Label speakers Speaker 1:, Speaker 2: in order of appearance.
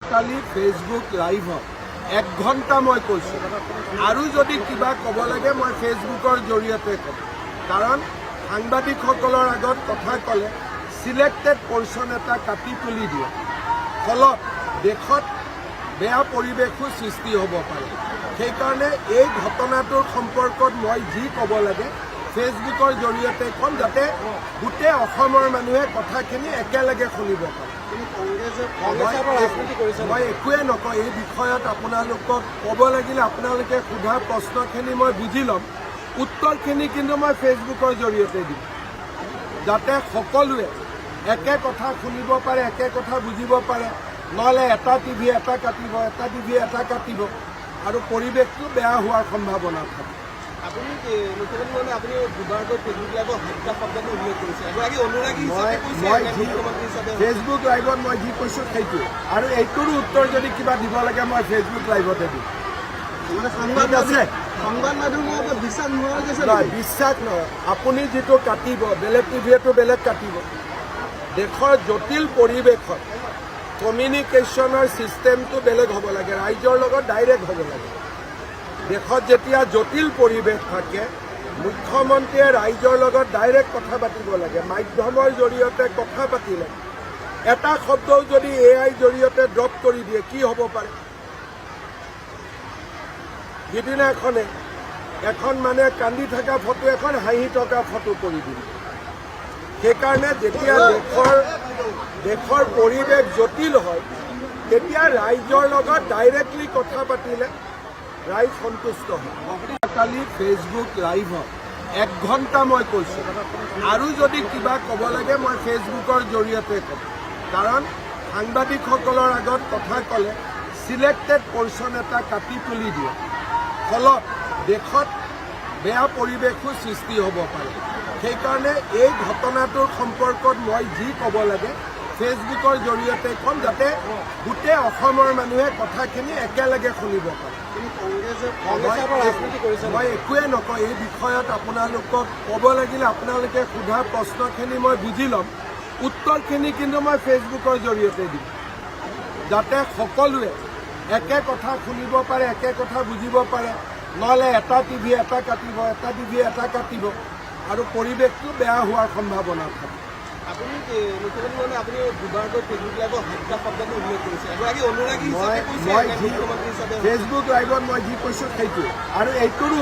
Speaker 1: কালি Facebook লাইভত 1 ঘণ্টা মই কৈছোঁ আৰু যদি কিবা ক'ব লাগে মই ফেচবুকৰ জৰিয়তে ক'ম কাৰণ সাংবাদিকসকলৰ আগত কথা ক'লে সিলেক্টেড পৰ্চন এটা কাটি তুলি দিয়ে ফলত দেশত বেয়া পৰিৱেশো সৃষ্টি হ'ব পাৰে সেইকাৰণে এই ঘটনাটোৰ সম্পৰ্কত মই যি ক'ব লাগে ফেচবুকৰ জৰিয়তে ক'ম যাতে গোটেই অসমৰ মানুহে কথাখিনি একেলগে শুনিব পাৰে মই একোৱে নকওঁ এই বিষয়ত আপোনালোকক ক'ব লাগিলে আপোনালোকে সোধা প্ৰশ্নখিনি মই বুজি ল'ম উত্তৰখিনি কিন্তু মই ফেচবুকৰ জৰিয়তে দিম যাতে সকলোৱে একে কথা শুনিব পাৰে একে কথা বুজিব পাৰে নহ'লে এটা টিভি এটা কাটিব এটা টিভি এটা কাটিব আৰু পৰিৱেশটো বেয়া হোৱাৰ সম্ভাৱনা থাকে
Speaker 2: আপুনি মুখ্যমন্ত্ৰী মানে আপুনি দুবাৰকৈ ফেচবুক লাইভত হত্যা শব্দটো উল্লেখ কৰিছে এগৰাকী অনুৰাগী
Speaker 1: ফেচবুক লাইভত মই যি কৈছোঁ সেইটো আৰু এইটোৰো উত্তৰ যদি কিবা দিব লাগে মই ফেচবুক লাইভতে দিম
Speaker 2: সংবাদ মাধ্যমৰ ওপৰত বিশ্বাস নোহোৱা গৈছে
Speaker 1: বিশ্বাস নহয় আপুনি যিটো কাটিব বেলেগ টিভিয়েতো বেলেগ কাটিব দেশৰ জটিল পৰিৱেশত কমিউনিকেশ্যনৰ ছিষ্টেমটো বেলেগ হ'ব লাগে ৰাইজৰ লগত ডাইৰেক্ট হ'ব লাগে দেশত যেতিয়া জটিল পৰিৱেশ থাকে মুখ্যমন্ত্ৰীয়ে ৰাইজৰ লগত ডাইৰেক্ট কথা পাতিব লাগে মাধ্যমৰ জৰিয়তে কথা পাতিলে এটা শব্দও যদি AI জৰিয়তে ড্ৰপ কৰি দিয়ে কি হ'ব পাৰে সিদিনাখনে এখন মানে কান্দি থকা ফটো এখন হাঁহি থকা ফটো কৰি দিলে সেইকাৰণে যেতিয়া দেশৰ পৰিৱেশ জটিল হয় তেতিয়া ৰাইজৰ লগত ডাইৰেক্টলি কথা পাতিলে ৰাইজ সন্তুষ্ট হয় কালি ফেচবুক লাইভত 1 ঘণ্টা মই কৈছোঁ আৰু যদি কিবা ক'ব লাগে মই ফেচবুকৰ জৰিয়তে ক'ম কাৰণ সাংবাদিকসকলৰ আগত কথা ক'লে সিলেক্টেড পৰ্চন এটা কাটি তুলি দিয়ে ফলত দেশত বেয়া পৰিৱেশো সৃষ্টি হ'ব পাৰে সেইকাৰণে এই ঘটনাটোৰ সম্পৰ্কত মই যি ক'ব লাগে ফেচবুকৰ জৰিয়তে ক'ম যাতে গোটেই অসমৰ মানুহে কথাখিনি একেলগে শুনিব পাৰে মই একোৱে নকওঁ এই বিষয়ত আপোনালোকক ক'ব লাগিলে আপোনালোকে সোধা প্ৰশ্নখিনি মই বুজি ল'ম উত্তৰখিনি কিন্তু মই ফেচবুকৰ জৰিয়তে দিম যাতে সকলোৱে একে কথা শুনিব পাৰে একে কথা বুজিব পাৰে নহ'লে এটা টিভি এটা কাটিব এটা টিভি এটা কাটিব আৰু পৰিৱেশটো বেয়া হোৱাৰ সম্ভাৱনা থাকে
Speaker 2: আপুনি মুখ্যমন্ত্ৰী মানে আপুনি দুবাৰকৈ ফেচবুক লাইভত হত্যা শব্দটো উল্লেখ কৰিছে এগৰাকী অনুৰাগী
Speaker 1: ফেচবুক লাইভত মই যি কৈছোঁ সেইটো আৰু এইটোৰো